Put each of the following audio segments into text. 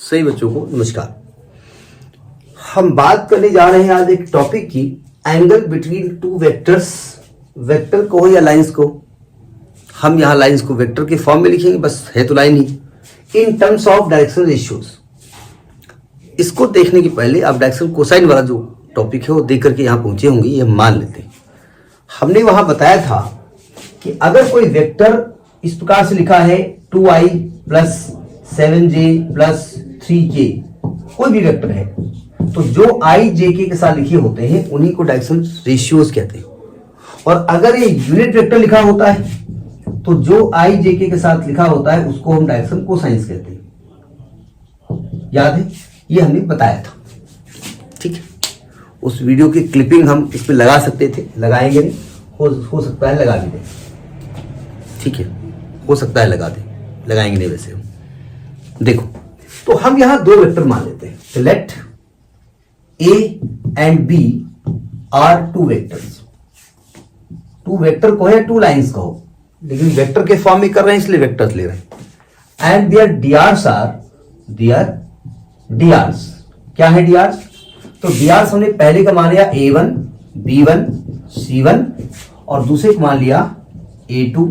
सही बच्चों को नमस्कार। हम बात करने जा रहे हैं आज एक टॉपिक की, angle between two vectors. Vector को या लाइंस को, हम यहाँ लाइंस को वेक्टर के फॉर्म में लिखेंगे, बस है तो line he, in terms of direction ratios. इसको देखने के पहले आप डायरेक्शन कोसाइन वाला जो टॉपिक है वो देख करके यहाँ पहुंचे होंगे, ये मान लेते हैं। हमने वहां बताया था कि अगर कोई वेक्टर इस प्रकार से लिखा है 2i plus 7j plus 3k, कोई भी वेक्टर है, तो जो i jk के साथ लिखे होते हैं उन्हीं को डायरेक्शन रेशियोज कहते हैं। और अगर ये यूनिट वेक्टर लिखा होता है तो जो i jk के साथ लिखा होता है उसको हम डायरेक्शन कोसाइंस कहते हैं। याद है, ये हमने बताया था। ठीक है, उस वीडियो की क्लिपिंग हम इसमें लगा सकते थे, लगाएंगे नहीं, हो सकता है लगा भी दें। ठीक है, हो सकता है लगा दें, लगाएंगे नहीं वैसे हम। देखो, तो हम यहां दो वेक्टर मान लेते हैं। तो let A and B are two vectors. Two vector को है, टू लाइंस को, लेकिन वेक्टर के फॉर्म में कर रहे हैं इसलिए वेक्टर्स ले रहे हैं। And there DRs are DRs. क्या है डीआरस? तो डीआरस हमने पहले का मान लिया A1 B1 C1 और दूसरे को मान लिया A2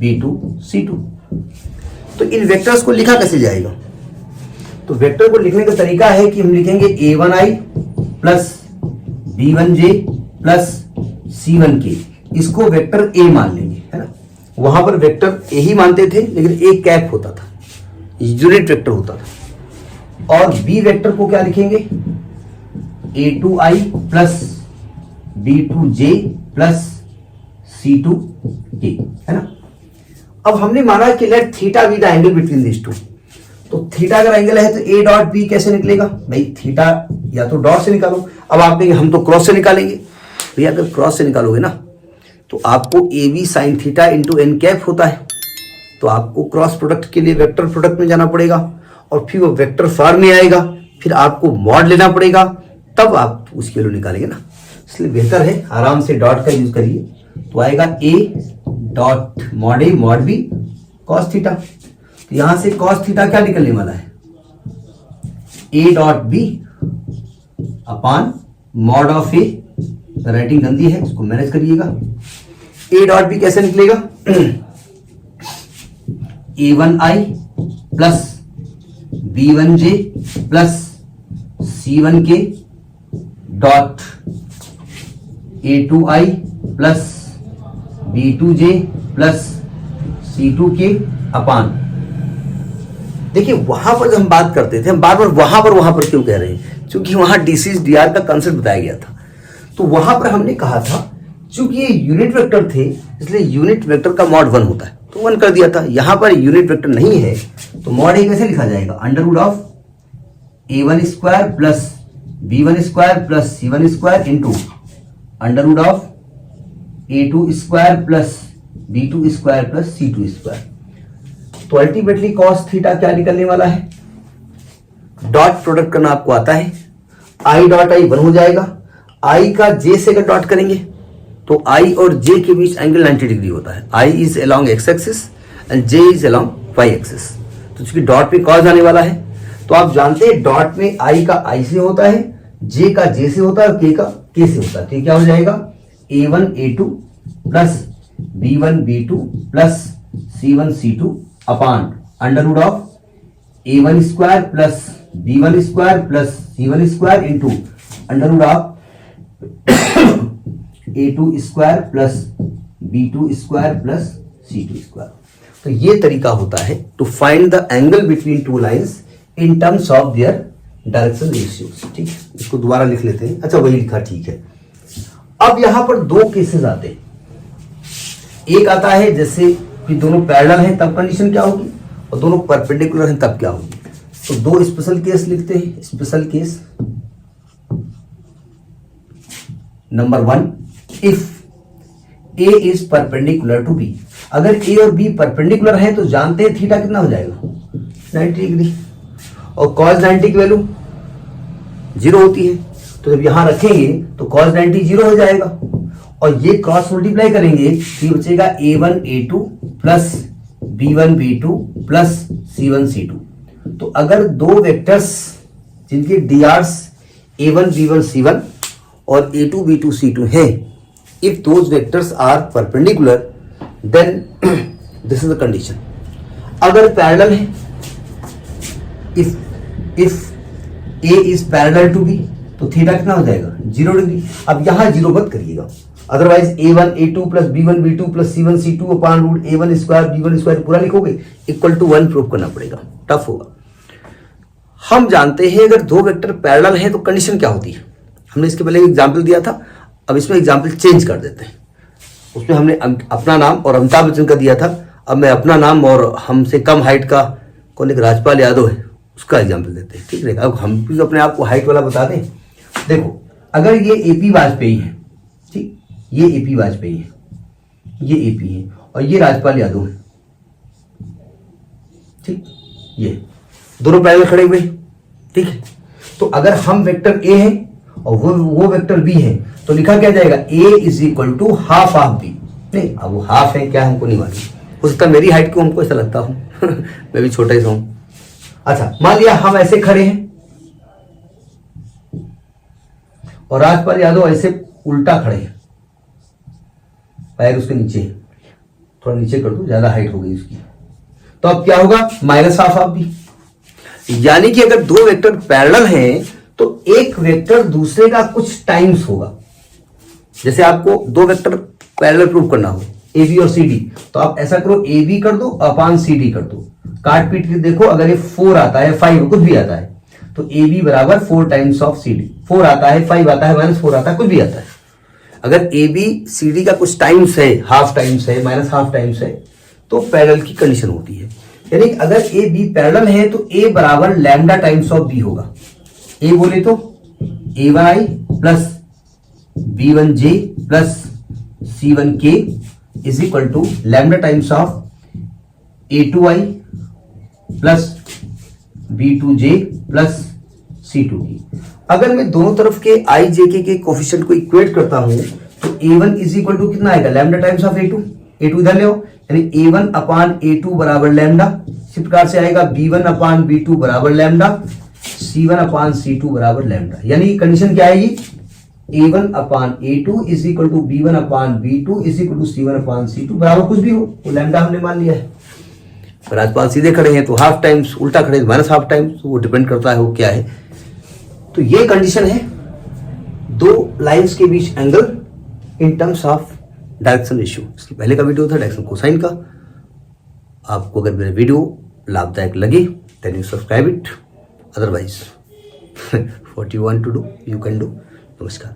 B2 C2। तो इन वेक्टर्स को लिखा कैसे जाएगा? तो वेक्टर को लिखने का तरीका है कि हम लिखेंगे A1i plus B1j plus C1k। इसको वेक्टर A मान लेंगे, है ना। वहां पर वेक्टर A ही मानते थे, लेकिन A कैप होता था, यूनिट वेक्टर होता था। और B वेक्टर को क्या लिखेंगे? A2i plus B2j plus C2k, है ना। अब हमने माना कि let theta be the angle between this two. तो थीटा अगर एंगल है तो ए डॉट बी कैसे निकलेगा? भाई थीटा या तो डॉट से निकालो। अब आप देंगे हम तो क्रॉस से निकालेंगे। भैया अगर क्रॉस से निकालोगे ना तो आपको a b sine theta into n cap होता है। तो आपको क्रॉस प्रोडक्ट के लिए वेक्टर प्रोडक्ट में जाना पड़ेगा और फिर वो वेक्टर फॉर्म में आएगा, फिर आपको मॉड लेना पड़ेगा, तब आप उसकी वैल्यू निकालेंगे ना। इसलिए बेहतर है आराम से डॉट का यूज करिए। तो आएगा a dot mod a mod b cos theta. तो यहां से कॉस थीटा क्या निकलने वाला है? A dot b upon mod of a. Writing गंदी है, इसको मैनेज करिएगा। ए डॉट बी कैसे निकलेगा? A1i plus B1j plus C1k dot A2i plus B2j plus C2k अपान। देखिए वहां पर जब हम बात करते थे, हम बार बार वहां पर क्यों कह रहे हैं? क्योंकि वहां डीसी डीआर का कंसेप्ट बताया गया था। तो वहां पर हमने कहा था चूंकि ये यूनिट वेक्टर थे इसलिए यूनिट वेक्टर का मॉड 1 होता है, तो 1 कर दिया था। यहां पर यूनिट वेक्टर नहीं है तो मॉड ए कैसे लिखा जाएगा? Under root of A1 square plus B1 square plus C1 square into under root of A2 square plus B2 square plus C2 square. तो अल्टीमेटली कॉस थीटा क्या निकलने वाला है? डॉट प्रोडक्ट करना आपको आता है, आई डॉट आई 1 हो जाएगा। आई का जे से अगर डॉट करेंगे तो आई और जे के बीच एंगल 90 डिग्री होता है। I is along X axis and J is along Y axis. तो चूंकि डॉट पे कॉस आने वाला है तो आप जानते हैं डॉट में आई का आई से होता है, जे का जे से होता है और के का के से होता है। तो क्या हो जाएगा? A1 A2 plus B1 B2 plus C1 C2 upon under root of A1 square plus B1 square plus C1 square into under root of A2 square plus B2 square plus C2 square. तो ये तरीका होता है to find the angle between two lines in terms of their direction ratios. ठीक है, इसको दोबारा लिख लेते हैं। अच्छा वही लिखा, ठीक है। अब यहां पर दो केसेस आते हैं। एक आता है जैसे कि दोनों पैरेलल हैं तब कंडीशन क्या होगी, और दोनों परपेंडिकुलर हैं तब क्या होगी। तो दो स्पेशल केस लिखते हैं। Special case number 1, if A is perpendicular to B। अगर A और B परपेंडिकुलर है तो जानते हैं थीटा कितना हो जाएगा? 90 डिग्री। और cos 90 की वैल्यू 0 होती है, तो जब यहां रखेंगे तो cos 90 0 हो जाएगा। और ये क्रॉस मल्टीप्लाई करेंगे तो ये बचेगा A1 A2 plus B1 B2 plus C1 C2। तो अगर दो वेक्टर्स जिनके डीआरस a1 b1 c1 और a2 b2 c2 हैं, if those vectors are perpendicular then this is the condition. अगर पैरेलल है, if a is parallel to b, तो theta कितना हो जाएगा 0 डिग्री. अब यहां जीरो मत करिएगा, otherwise a1 a2 plus b1 b2 plus c1 c2 upon root a1 square b1 square पूरा लिखोगे इक्वल टू 1 प्रूव करना पड़ेगा, टफ होगा. हम जानते हैं अगर दो वेक्टर पैरेलल हैं तो कंडीशन क्या होती है. हमने इसके पहले एग्जाम्पल दिया था, अब इसमें एग्जाम्पल चेंज कर देते हैं. उसमें हमने अपना नाम और अमिताभ बच्चन का दिया था, अब मैं अपना नाम और हमसे कम हाइट का कौन एक राजपाल यादव है उसका एग्जाम्पल देते हैं, ठीक रहेगा. अब हम भी अपने आप को हाइट वाला बता दें. देखो अगर ये एपी वाजपेयी है, ठीक, ये एपी वाजपेयी है, ये एपी है और ये राजपाल यादव है, ठीक, ये दोनों पैरेलल खड़े हुए, ठीक है. तो अगर हम वेक्टर ए है और वो वेक्टर बी है तो लिखा क्या जाएगा a is equal to half of b. नहीं, अब वो हाफ है क्या हमको नहीं मालूम, हो सकता है मेरी हाइट को हमको ऐसा लगता हूं मैं भी छोटा ही हूं. अच्छा, मान लिया हम ऐसे खड़े हैं और राजपाल यादव ऐसे उल्टा खड़े हैं, पैर उसके नीचे है, थोड़ा नीचे कर दो, ज्यादा हाइट हो गई उसकी, तो अब क्या होगा माइनस हाफ ऑफ बी. यानी कि अगर दो वेक्टर पैरेलल हैं तो एक वेक्टर दूसरे का कुछ टाइम्स होगा. जैसे आपको दो वेक्टर पैरेलल प्रूव करना हो ए बी और सी डी, तो आप ऐसा करो ए बी कर दो अपान सी डी कर दो, काट पीट के देखो, अगर ये 4 आता है 5 कुछ भी आता है तो ए बी बराबर 4 टाइम्स ऑफ सी डी. 4 आता है 5 आता है -4 आता है कुछ भी आता है. अगर ए बी सी डी का कुछ टाइम्स है, हाफ टाइम्स है माइनस हाफ टाइम्स है, तो पैरेलल की कंडीशन होती है. यानी अगर ए बी पैरेलल है तो ए बराबर लैम्डा टाइम्स ऑफ बी होगा. ए बोले तो a1i plus b1j plus c1k is equal to lambda times of a2i plus b2j plus c2k. अगर मैं दोनों तरफ के i j के कोफिशिएंट को इक्वेट करता हूं तो a1 इज इक्वल टू कितना आएगा लैम्डा टाइम्स ऑफ a2 इधर ले आओ, यानी a1 अपान a2 बराबर लैम्डा. इसी प्रकार से आएगा b1 अपान b2 बराबर लैम्डा, c1 अपान c2 बराबर लैम्डा. यानी कंडीशन क्या आएगी a1 upon a2 is equal to b1 upon b2 is equal to c1 upon c2 बराबर कुछ भी हो, वो लैम्डा हमने मान लिया है. राजपाल सीधे खड़े हैं तो हाफ टाइम्स, उल्टा खड़े माइनस हाफ टाइम्स, वो डिपेंड करता है वो क्या है. तो ये कंडीशन है दो लाइंस के बीच angle in terms of direction ratio. इसके पहले का वीडियो था डायरेक्शन कोसाइन का. आपको अगर मेरा वीडियो लाभदायक लगे then you subscribe it, otherwise what you want to do you can do. नमस्कार.